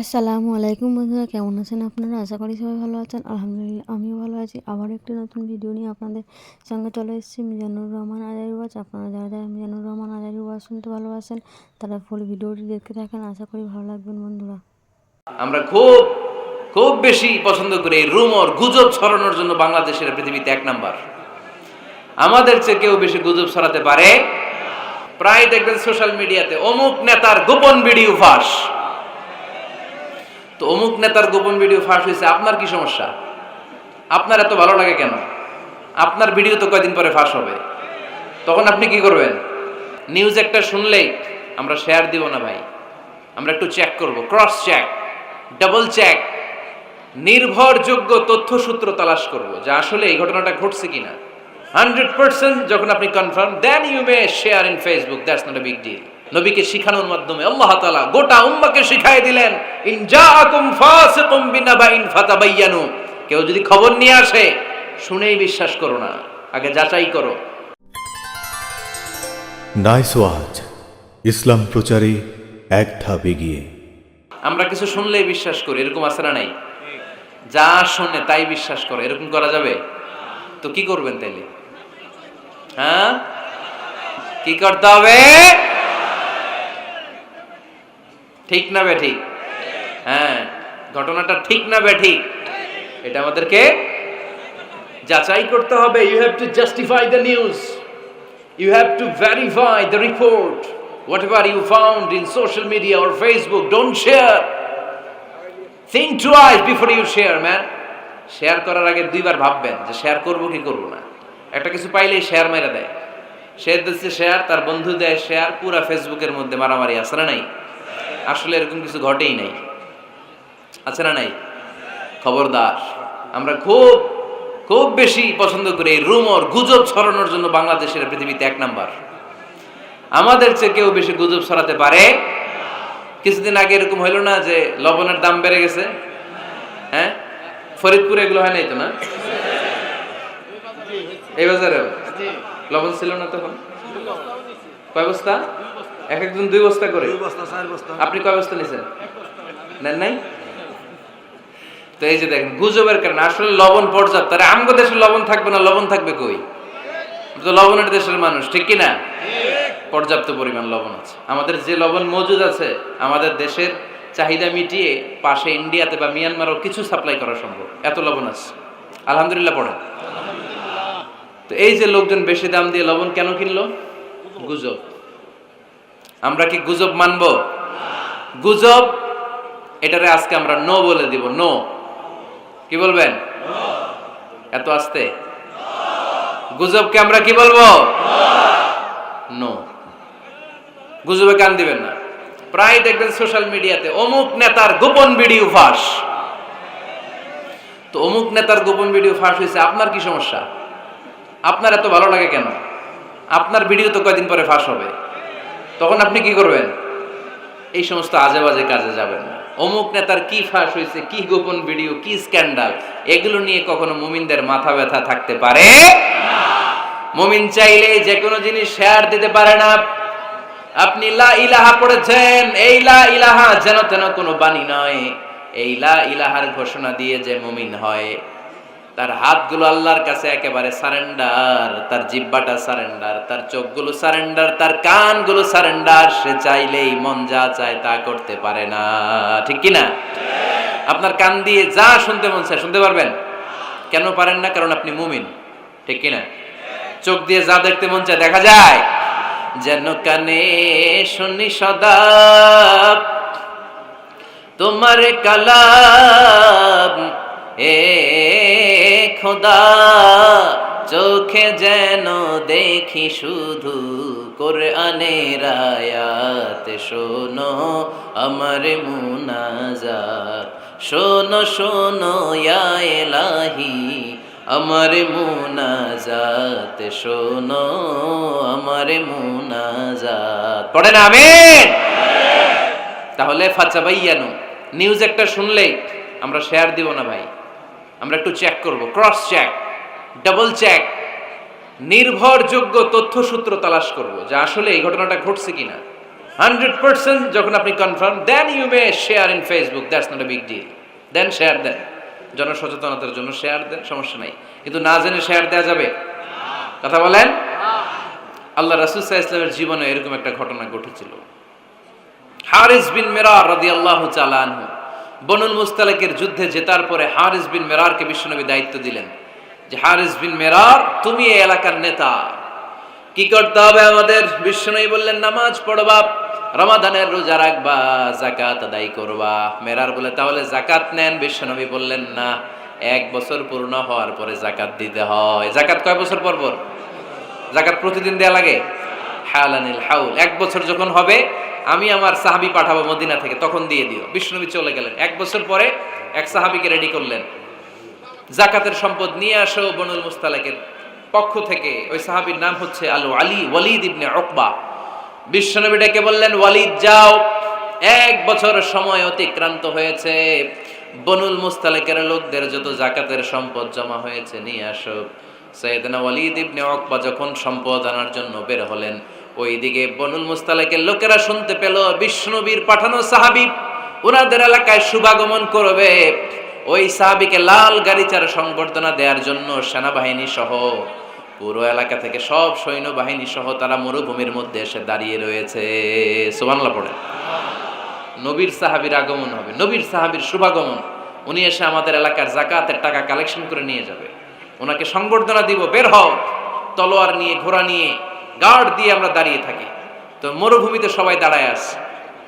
আসসালামু আলাইকুম বন্ধুরা, কেমন আছেন আপনারা? আশা করি সবাই ভালো আছেন। আলহামদুলিল্লাহ আমিও ভালো আছি। আবার একটি নতুন ভিডিও নিয়ে আপনাদের সঙ্গে চলে এসেছি। মিজানুর রহমান আজারি ওয়াজ। আপনারা যারা যারা মিজানুর রহমান আজারি ওয়াজ শুনতে ভালোবাসেন তারা ফুল ভিডিওটি দেখতে থাকেন। আশা করি ভালো লাগবেন বন্ধুরা। আমরা খুব খুব বেশি পছন্দ করি এই রুমর গুজব ছড়ানোর জন্য। বাংলাদেশের পৃথিবীতে এক নাম্বার। আমাদের চেয়ে কেউ বেশি গুজব ছড়াতে পারে। প্রায় দেখবেন সোশ্যাল মিডিয়াতে অমুক নেতার গোপন ভিডিও ফাঁস। তো অমুক নেতার গোপন ভিডিও ফাঁস হয়েছে, আপনার কি সমস্যা? আপনার এত ভালো লাগে কেন? আপনার ভিডিও তো কয়দিন পরে ফাঁস হবে, তখন আপনি কি করবেন? নিউজ একটা শুনলেই আমরা শেয়ার দিব না ভাই, আমরা একটু চেক করব, ক্রস চেক, ডাবল চেক, নির্ভরযোগ্য তথ্যসূত্র তালাশ করব যে আসলে এই ঘটনাটা ঘটছে কিনা। 100% যখন আপনি confirm, then you may share in Facebook, that's not a big deal. নবীকে শিখানোর মাধ্যমে আল্লাহ তাআলা গোটা উম্মাহকে শিখাই দিলেন, ইন জাআকুম ফাসিকুম বিনাবাইন ফাতাবায়ানু। কেউ যদি খবর নিয়ে আসে, শুনেই বিশ্বাস করো না, আগে যাচাই করো। নাইস ওয়াজ, ইসলাম প্রচারে এক ধাপ এগিয়ে। আমরা কিছু শুনলেই বিশ্বাস করি, এরকম আছে না নাই? যা শুনে তাই বিশ্বাস করে, এরকম করা যাবে? তো কি করবেন তাইলে? হ্যাঁ, কি করতে হবে? ঠিক না বেঠিক? হ্যাঁ, ঘটনাটা ঠিক না বেঠিক, এটা আমাদেরকে যাচাই করতে হবে। You have to justify the news, you have to verify the report. Whatever you found in social media or Facebook, don't share. Think twice before you share, man. Share করার আগে দুইবার ভাববেন যে শেয়ার করব কি করব না। একটা কিছু পাইলেই শেয়ার মাইরা দেয়। শেয়ার দিচ্ছে শেয়ার, তার বন্ধু দেয় শেয়ার, পুরা ফেসবুকের মধ্যে মারামারি আছে না নাই? আসলে এরকম কিছু ঘটেই নাই, আছে না নাই? খবরদার, আমরা খুব খুব বেশি পছন্দ করি এই রুমর গুজব ছড়ানোর জন্য। বাংলাদেশের পৃথিবীতে এক নাম্বার। আমাদের চেয়ে কেউ বেশি গুজব ছড়াতে পারে। কিছুদিন আগে এরকম হইল না যে লবণের দাম বেড়ে গেছে? হ্যাঁ, ফরিদপুরে এগুলো হয় নাই তো না? এই বাজারে লবণ ছিল না তখন? কয় বস্তা? এক একজন 2 বস্তা করে। আপনি কয় বস্তা নিছেন? নেন নাই? তো এই যে দেখেন গুজবের কারণে আসলে লবণ পর্যাপ্ত। আরে আমগো দেশে লবণ থাকবে না, লবণ থাকবে কই? তো লবণের দেশের মানুষ, ঠিক কি না? পর্যাপ্ত পরিমাণ লবণ আছে। আমাদের যে লবণ মজুদ আছে, আমাদের দেশের চাহিদা মিটিয়ে পাশে ইন্ডিয়াতে বা মিয়ানমারও কিছু সাপ্লাই করা সম্ভব, এত লবণ আছে। আলহামদুলিল্লাহ পড়ে। তো এই যে লোকজন বেশি দাম দিয়ে লবণ কেন কিনলো? গুজব। আমরা কি গুজব মানব? গুজব, এটারে আজকে আমরা নো বলে দিব। নো। কি বলবেন? এত আস্তে? গুজবকে আমরা কি বলবো? নো। গুজবে কান দিবেন না। প্রায় দেখবেন সোশ্যাল মিডিয়াতে অমুক নেতার গোপন ভিডিও ফাঁস। তো অমুক নেতার গোপন ভিডিও ফাঁস হয়েছে, আপনার কি সমস্যা? আপনার এত ভালো লাগে কেন? আপনার ভিডিও তো কয়দিন পরে ফাঁস হবে, তখন আপনি কি করবেন? এই সমস্ত আজে বাজে কাজে যাবেন না। অমুক নেতার কি ফাঁস হয়েছে, কি গোপন ভিডিও, কি স্ক্যান্ডাল, এগুলো নিয়ে কখনো মুমিনদের মাথা ব্যথা থাকতে পারে না। মুমিন চাইলে যে কোনো জিনিস শেয়ার দিতে পারে না। আপনি লা ইলাহা পড়েছেন, এই লা ইলাহা যেন তেন কোনো বাণী নয়। এই লা ইলাহার ঘোষণা দিয়ে যে মুমিন হয়, তার হাতগুলো আল্লাহর কাছে একেবারে সারেন্ডার, তার জিহ্বাটা সারেন্ডার, তার চোখগুলো সারেন্ডার, তার কানগুলো সারেন্ডার। সে চাইলেই মন যা চায় তা করতে পারে না, ঠিক কি না? আপনার কান দিয়ে যা শুনতে মন চায় শুনতে পারবেন? কেন পারেন না? কারণ আপনি মুমিন, ঠিক কি না? চোখ দিয়ে যা দেখতে মন চায় দেখা যায়। যেন কানে শুনি সদা তোমার কালাম, এ খোদা চোখে যেন দেখি শুধু কোরআনের আয়াত। শোনো আমার মুনাজাত, শোনো শোনো ইয়া ইলাহি আমার মুনাজাত, শোনো আমার মুনাজাত। পড়েন আমিন। তাহলে ফাতাবায়ানু, নিউজ একটা শুনলেই আমরা শেয়ার দিব না ভাই, আমরা একটু চেক করব, ক্রস চেক, ডাবল চেক, নির্ভরযোগ্য তথ্যসূত্র তালাশ করব যে আসলে এই ঘটনাটা ঘটছে কিনা। 100% যখন আপনি confirm, then you may share in Facebook, that's not a big deal. দেন শেয়ার দেন, জনসচেতনতার জন্য শেয়ার দেন, সমস্যা নাই। কিন্তু না জেনে শেয়ার দেওয়া যাবে? কথা বলেন। আল্লাহ রাসূল সাল্লাল্লাহু আলাইহি ওয়াসাল্লামের জীবনে এরকম একটা ঘটনা ঘটেছিল। হারিস বিন মিরার রাদিয়াল্লাহু তাআলা আনহু বনুল মুস্তালিকের যুদ্ধে জেতার পরে হারিস বিন মিরারকে বিশ্বনবী দায়িত্ব দিলেন যে হারিস বিন মিরার, তুমি এই এলাকার নেতা, কি করতে হবে আমাদের? বিশ্বনবী বললেন, নামাজ পড়বা, রমাদানের রোজা রাখবা, যাকাত আদায় করবা। মেরার বলে, তাহলে যাকাত নেন। বিশ্বনবী বললেন, না, 1 বছর পূর্ণ হওয়ার পরে যাকাত দিতে হয়। যাকাত কয় বছর পর পর? যাকাত প্রতিদিন দেয়া লাগে? হালানিল হাউল, 1 বছর যখন হবে আমি আমার সাহাবী পাঠাবো মদিনা থেকে, তখন দিয়ে দিও। বিশ্বনবী চলে গেলেন। 1 বছর পরে এক সাহাবীকে রেডি করলেন, যাকাতের সম্পদ নিয়ে আসো বনুল মুস্তালিকের পক্ষ থেকে। ওই সাহাবীর নাম হচ্ছে ওয়ালিদ ইবনে উকবা। বিশ্বনবী ডেকে বললেন, ওয়ালিদ যাও, 1 বছর সময় অতিক্রান্ত হয়েছে, বনুল মুস্তালিকের লোকদের যত যাকাতের সম্পদ জমা হয়েছে নিয়ে আসো। সাইয়েদনা ওয়ালিদ ইবনে উকবা যখন সম্পদ আনার জন্য বের হলেন, ওইদিকে বনুল মুস্তালিকের লোকেরা শুনতে পেল বিশ্বনবীর পাঠানো সাহাবী ওনাদের এলাকায় শুভাগমন করবে। ওই সাহাবীকে লাল গাড়িচার সংবর্ধনা দেওয়ার জন্য সেনাবাহিনী সহ পুরো এলাকা থেকে সব সৈন্যবাহিনী সহ তারা মরুভূমির মধ্যে এসে দাঁড়িয়ে রয়েছে। সুবহানাল্লাহ পড়ে। নবীর সাহাবীর আগমন হবে, নবীর সাহাবীর শুভাগমন। উনি এসে আমাদের এলাকার যাকাতের টাকা কালেকশন করে নিয়ে যাবে, ওনাকে সংবর্ধনা দিব, বের হও। তলোয়ার নিয়ে, ঘোড়া নিয়ে, গার্ড দিয়ে আমরা দাঁড়িয়ে থাকি। তো মরুভূমিতে সবাই দাঁড়ায় আছে।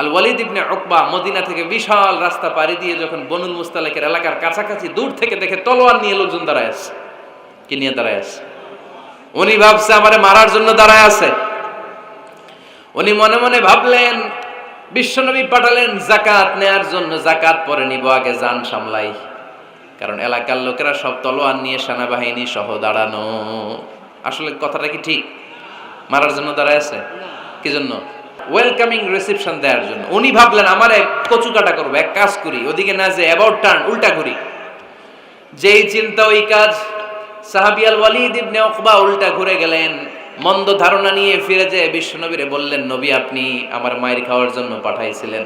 আল ওয়ালিদ ইবনে উকবা মদিনা থেকে বিশাল রাস্তা পাড়ি দিয়ে যখন বনুল মুস্তালিকের এলাকার কাছাকাছি দূর থেকে দেখে তলোয়ার নিয়ে লোকজন দাঁড়ায় আছে। কি নিয়ে দাঁড়ায় আছে? উনি ভাবছে আমারে মারার জন্য দাঁড়ায় আছে। উনি মনে মনে ভাবলেন, বিশ্বনবী পাঠালেন যাকাত নেয়ার জন্য, যাকাত পরে নিব, আগে জান সামলাই। কারণ এলাকার লোকেরা সব তলোয়ার নিয়ে সেনাবাহিনী সহ দাঁড়ানো। আসলে কথাটা কি ঠিক? মারার জন্য দাঁড়ায় আছে? কি জন্য? ওয়েলকামিং রিসেপশন দেওয়ার জন্য। উনি ভাবলেন আমারে কচু কাটা করবো, এক কাজ করি, ওদিকে না যে অ্যাবাউট টার্ন, উল্টা ঘুরি। যেই চিন্তা ওই কাজ। সাহাবী আল ওয়ালিদ ইবনে উকবা উল্টা ঘুরে গেলেন, মন্দ ধারণা নিয়ে ফিরে যেয়ে বিশ্বনবীরে বললেন, নবী আপনি আমার মায়ের খাওয়ার জন্য পাঠাইছিলেন,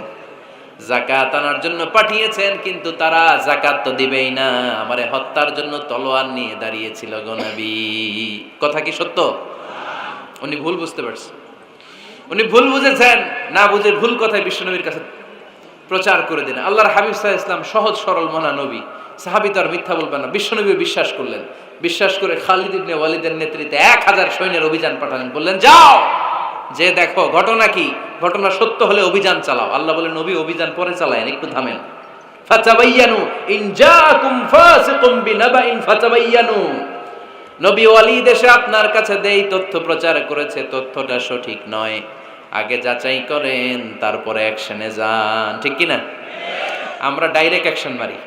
যাকাত আনার জন্য পাঠিয়েছেন, কিন্তু তারা যাকাত তো দিবেই না, আমারে হত্যার জন্য তলোয়ার নিয়ে দাঁড়িয়েছিল গো নবী। কথা কি সত্য? উনি ভুল বুঝতে পারছেন, উনি ভুল বুঝেছেন। না বুঝে ভুল কথায় বিশ্বনবীর কাছে প্রচার করে দিলেন। আল্লাহর হাবিব সাল্লাল্লাহু আলাইহি ওয়াসাল্লাম সহজ সরল মনা নবী, সাহাবী তো আর মিথ্যা বলবেন না। বিশ্বনবী বিশ্বাস করলেন। বিশ্বাস করে খালিদ ইবনে ওয়ালিদের নেতৃত্বে 1000 সৈন্যের অভিযান পাঠালেন। বললেন, যাও, যে দেখো ঘটনা কি, ঘটনা সত্য হলে অভিযান চালাও। আল্লাহ বলেন, নবী অভিযান পরে চালায়েন, একটু থামেন। ফাতাবায়ানু ইন জাআকুম ফাসিকুম বিনাবাইন ফাতাবায়ানু। নবী ওয়ালিদ এসে আপনার কাছে দেই তথ্য প্রচার করেছে, তথ্যটা সঠিক নয়, আগে যাচাই করেন, তারপরে অ্যাকশনে যান। ঠিক কি না? আমরা ডাইরেক্ট অ্যাকশন মারি।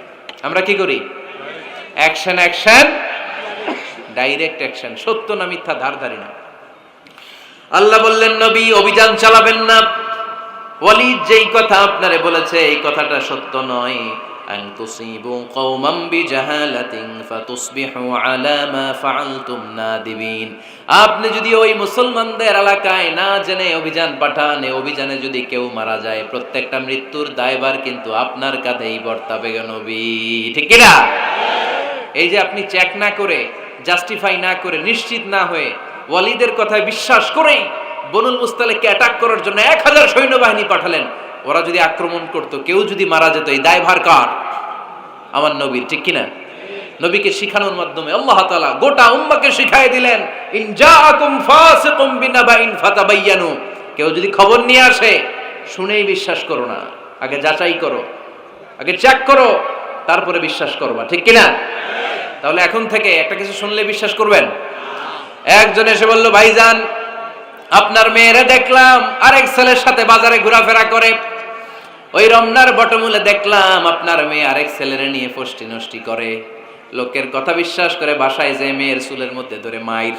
আমরা কি করি? Action, action, direct action. সত্য না মিথ্যা ধার ধারি না। আল্লাহ বললেন, নবী অভিযান চালাবেন না। ওয়ালিদ যেই কথা আপনারে বলেছে এই কথাটা সত্য নয়। আন তুসিবু কওমান বিজাহালাতিন ফাতুসবিহু আলা মা ফাআলতুম নাদিবিন। আপনি যদি ওই মুসলমানদের এলাকায় না জেনে অভিযান পাঠান, এই অভিযানে যদি কেউ মারা যায়, প্রত্যেকটা মৃত্যুর দায়ভার কিন্তু আপনার কাঁধেই বর্তাবে গো নবী। ঠিক কি না? এই যে আপনি চেক না করে, জাস্টিফাই না করে, নিশ্চিত না হয়ে, ওয়ালিদের কথায় বিশ্বাস করেই বনুল মুস্তালিককে অ্যাটাক করার জন্য 1000 সৈন্যবাহিনী পাঠালেন। ওরা যদি আক্রমণ করতো, কেউ যদি মারা যেত, এই দায়ভার কার? আমার নবীর। ঠিক কিনা? নবীকে শিখানোর মাধ্যমে আল্লাহ তাআলা গোটা উম্মাহকে শিখাই দিলেন, ইন জাআকুম ফাসিকুম বিনাবাইন ফাতাবায়ানু। কেউ যদি খবর নিয়ে আসে, শুনেই বিশ্বাস করো না, আগে যাচাই করো, আগে চেক করো, তারপরে বিশ্বাস করবা। ঠিক কিনা? তাহলে এখন থেকে একটা কিছু শুনলে বিশ্বাস করবেন? একজন এসে বলল, ভাইজান আপনার মেয়েরা দেখলাম আরেক ছেলের সাথে বাজারে ঘোরাফেরা করে, ওই রমনার বটমূলে দেখলাম আপনার মেয়ে আরেক ছেলেরে নিয়ে ফষ্টি নষ্টি করে। লোকের কথা বিশ্বাস করে বাসায় যে মেয়ের চুলের মধ্যে ধরে মাইর,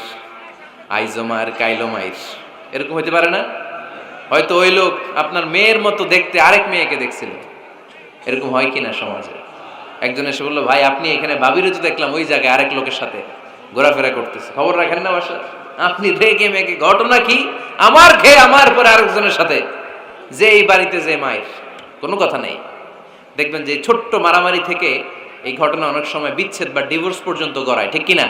আইজো মার কাইলো মাইর। এরকম হতে পারে না? হয়তো ওই লোক আপনার মেয়ের মতো দেখতে আরেক মেয়েকে দেখছিল। এরকম হয় কিনা সমাজে? একজন এসে বললো, ভাই আপনি এখানে ভাবিরও তো দেখলাম ওই জায়গায় আরেক লোকের সাথে ঘোরাফেরা করতেছে, খবর রাখেন না বাসা? আপনি রেগে মেগে, ঘটনা কি? আমার খেয়ে আমার পরে আরেকজনের সাথে যে এই বাড়িতে যে মায়ের কোনো কথা নেই। দেখবেন যে ছোট্ট মারামারি থেকে এই ঘটনা অনেক সময় বিচ্ছেদ বা ডিভোর্স পর্যন্ত গড়ায়, ঠিক কিনা?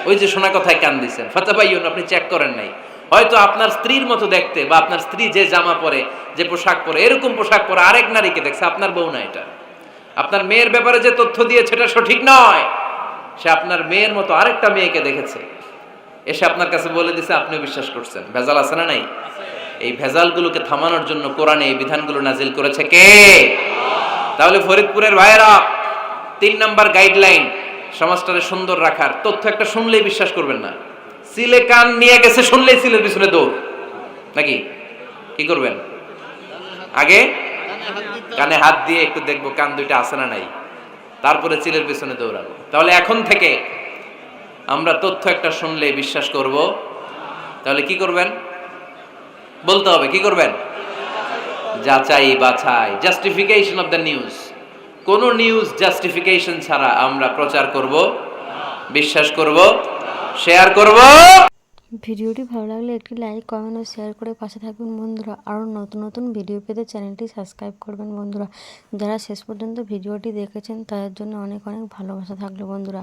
ওই যে শোনা কথায় কান দিচ্ছেন, ফাতাবাইয়ুন, আপনি চেক করেন নাই। হয়তো আপনার স্ত্রীর মতো দেখতে বা আপনার স্ত্রী যে জামা পরে, যে পোশাক পরে, এরকম পোশাক পরে আরেক নারীকে দেখছে, আপনার বউ না এটা। আপনার মেয়ের ব্যাপারে যে তথ্য দিয়েছে এটা সঠিক নয়, সে আপনার মেয়ের মতো আরেকটা মেয়েকে দেখেছে, এসে আপনার কাছে বলে দিছে, আপনিও বিশ্বাস করছেন। ভেজাল আছে না নাই? এই ভেজালগুলোকে থামানোর জন্য কোরআনে এই বিধানগুলো নাজিল করেছে কে? তাহলে ফরিদপুরের ভাইয়েরা, 3 নাম্বার গাইডলাইন সমাজটারে সুন্দর রাখার, তথ্য একটা শুনলেই বিশ্বাস করবেন না। সিলে কান নিয়ে গেছে শুনলেই সিলের পিছনে দৌড়, নাকি? কি করবেন? আগে কানে হাত দিয়ে একটু দেখবো কান দুইটা আছে না নাই, তারপরে চিলের পিছনে দৌড়াবো। তাহলে এখন থেকে আমরা তথ্য একটা শুনলেই বিশ্বাস করব। তাহলে কি করবেন? বলতে হবে কি করবেন? যাচাই বাছাই, জাস্টিফিকেশন অফ দ্য নিউজ। কোন নিউজ জাস্টিফিকেশন ছাড়া আমরা প্রচার করব, বিশ্বাস করব, শেয়ার করব। ভিডিওটি ভালো লাগলে একটি লাইক, কমেন্ট ও শেয়ার করে পাশে থাকবেন বন্ধুরা। আরও নতুন নতুন ভিডিও পেতে চ্যানেলটি সাবস্ক্রাইব করবেন বন্ধুরা। যারা শেষ পর্যন্ত ভিডিওটি দেখেছেন তাদের জন্য অনেক অনেক ভালোবাসা থাকলো বন্ধুরা।